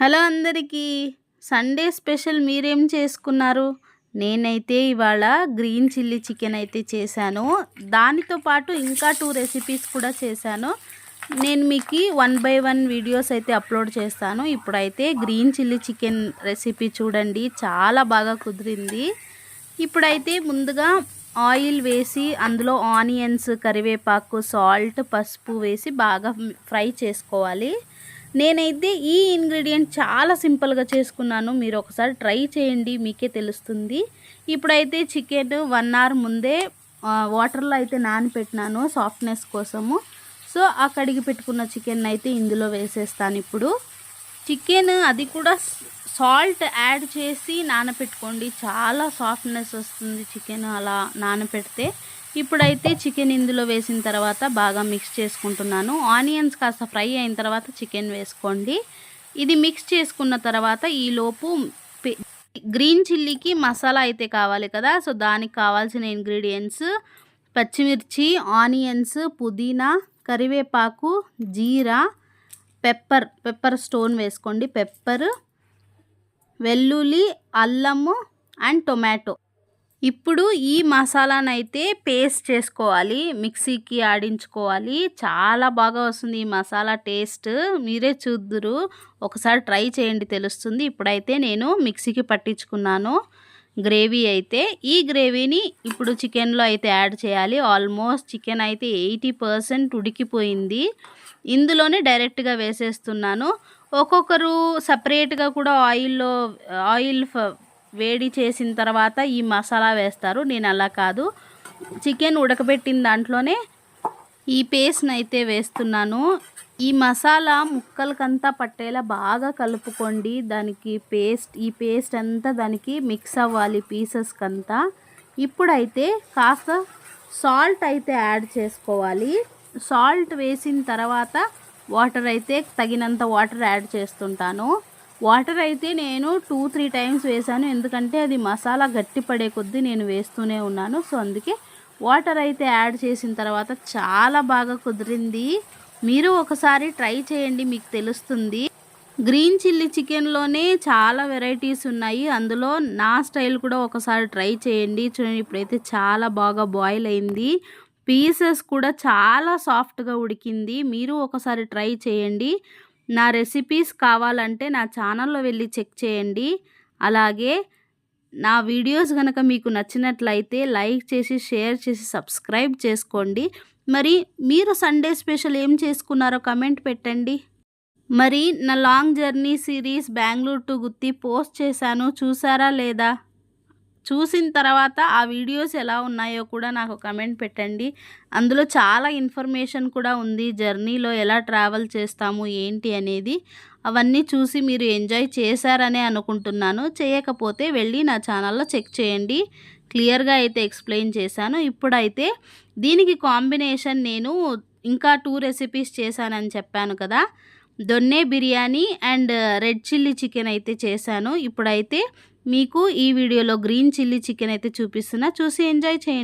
Hello అందరికీ. Sunday special మీరేం చేసుకున్నారు? నేనైతే ఇవాళ గ్రీన్ చిల్లీ చికెన్ అయితే చేశాను. దానితో పాటు ఇంకా 2 రెసిపీస్ కూడా చేశాను. నేను మీకు 1 బై 1 వీడియోస్ అయితే అప్లోడ్ చేస్తాను. ఇప్పుడైతే గ్రీన్ చిల్లీ చికెన్ రెసిపీ చూడండి, చాలా బాగా కుదిరింది. ఇప్పుడైతే ముందుగా ఆయిల్ వేసి అందులో ఆనియన్స్, కరివేపాకు, సాల్ట్, పసుపు వేసి బాగా ఫ్రై చేసుకోవాలి. నేనైతే ఈ ఇంగ్రీడియంట్ చాలా సింపుల్గా చేసుకున్నాను. మీరు ఒకసారి ట్రై చేయండి, మీకే తెలుస్తుంది. ఇప్పుడైతే చికెన్ 1 అవర్ ముందే వాటర్లో అయితే నానబెట్టినాను సాఫ్ట్నెస్ కోసము. సో ఆ కడిగి పెట్టుకున్న చికెన్ అయితే ఇందులో వేసేస్తాను. ఇప్పుడు చికెన్ అది కూడా సాల్ట్ యాడ్ చేసి నానబెట్టుకోండి, చాలా సాఫ్ట్నెస్ వస్తుంది చికెన్ అలా నానబెడితే. ఇప్పుడైతే చికెన్ ఇందులో వేసిన తర్వాత బాగా మిక్స్ చేసుకుంటున్నాను. ఆనియన్స్ కాస్త ఫ్రై అయిన తర్వాత చికెన్ వేసుకోండి. ఇది మిక్స్ చేసుకున్న తర్వాత ఈలోపు గ్రీన్ చిల్లీకి మసాలా అయితే కావాలి కదా. సో దానికి కావాల్సిన ఇంగ్రీడియంట్స్ పచ్చిమిర్చి, ఆనియన్స్, పుదీనా, కరివేపాకు, జీరా, పెప్పర్ స్టోన్ వేసుకోండి, పెప్పర్, వెల్లుల్లి, అల్లము అండ్ టొమాటో. ఇప్పుడు ఈ మసాలానైతే పేస్ట్ చేసుకోవాలి, మిక్సీకి ఆడించుకోవాలి. చాలా బాగా వస్తుంది ఈ మసాలా టేస్ట్, మీరే చూద్దురు, ఒకసారి ట్రై చేయండి తెలుస్తుంది. ఇప్పుడైతే నేను మిక్సీకి పట్టించుకున్నాను గ్రేవీ అయితే. ఈ గ్రేవీని ఇప్పుడు చికెన్లో అయితే యాడ్ చేయాలి. ఆల్మోస్ట్ చికెన్ అయితే 80% ఉడికిపోయింది. ఇందులోనే డైరెక్ట్గా వేసేస్తున్నాను. ఒక్కొక్కరు సపరేట్గా కూడా ఆయిల్ వేడి చేసిన తర్వాత ఈ మసాలా వేస్తారు. నేను అలా కాదు, చికెన్ ఉడకబెట్టిన దాంట్లోనే ఈ పేస్ట్ని అయితే వేస్తున్నాను. ఈ మసాలా ముక్కలకంతా పట్టేలా బాగా కలుపుకోండి. ఈ పేస్ట్ అంతా దానికి మిక్స్ అవ్వాలి పీసెస్కంతా. ఇప్పుడైతే కాస్త సాల్ట్ అయితే యాడ్ చేసుకోవాలి. సాల్ట్ వేసిన తర్వాత వాటర్ అయితే తగినంత వాటర్ యాడ్ చేస్తుంటాను. వాటర్ అయితే నేను 2-3 టైమ్స్ వేసాను, ఎందుకంటే అది మసాలా గట్టి పడే కొద్దీ నేను వేస్తూనే ఉన్నాను. సో అందుకే వాటర్ అయితే యాడ్ చేసిన తర్వాత చాలా బాగా కుదిరింది. మీరు ఒకసారి ట్రై చేయండి, మీకు తెలుస్తుంది. గ్రీన్ చిల్లీ చికెన్లోనే చాలా వెరైటీస్ ఉన్నాయి, అందులో నా స్టైల్ కూడా ఒకసారి ట్రై చేయండి. చూడండి, ఇప్పుడైతే చాలా బాగా బాయిల్ అయింది, పీసెస్ కూడా చాలా సాఫ్ట్గా ఉడికింది. మీరు ఒకసారి ట్రై చేయండి. నా రెసిపీస్ కావాలంటే నా ఛానల్లో వెళ్ళి చెక్ చేయండి. అలాగే నా వీడియోస్ కనుక మీకు నచ్చినట్లయితే లైక్ చేసి, షేర్ చేసి, సబ్స్క్రైబ్ చేసుకోండి. మరి మీరు సండే స్పెషల్ ఏం చేసుకున్నారో కమెంట్ పెట్టండి. మరి నా long journey series Bengaluru to Gooty post చేశాను, చూసారా లేదా? చూసిన తర్వాత ఆ వీడియోస్ ఎలా ఉన్నాయో కూడా నాకు కమెంట్ పెట్టండి. అందులో చాలా ఇన్ఫర్మేషన్ కూడా ఉంది, జర్నీలో ఎలా ట్రావెల్ చేస్తాము ఏంటి అనేది. అవన్నీ చూసి మీరు ఎంజాయ్ చేశారనే అనుకుంటున్నాను. చేయకపోతే వెళ్ళి నా ఛానల్లో చెక్ చేయండి, క్లియర్గా అయితే ఎక్స్ప్లెయిన్ చేశాను. ఇప్పుడైతే దీనికి కాంబినేషన్ నేను ఇంకా 2 రెసిపీస్ చేశానని చెప్పాను కదా. Donne biryani and red chilli chicken అయితే చేశాను. ఇప్పుడైతే మీకు ఈ వీడియోలో గ్రీన్ చిల్లీ చికెన్ అయితే చూపిస్తున్నా, చూసి ఎంజాయ్ చేయండి.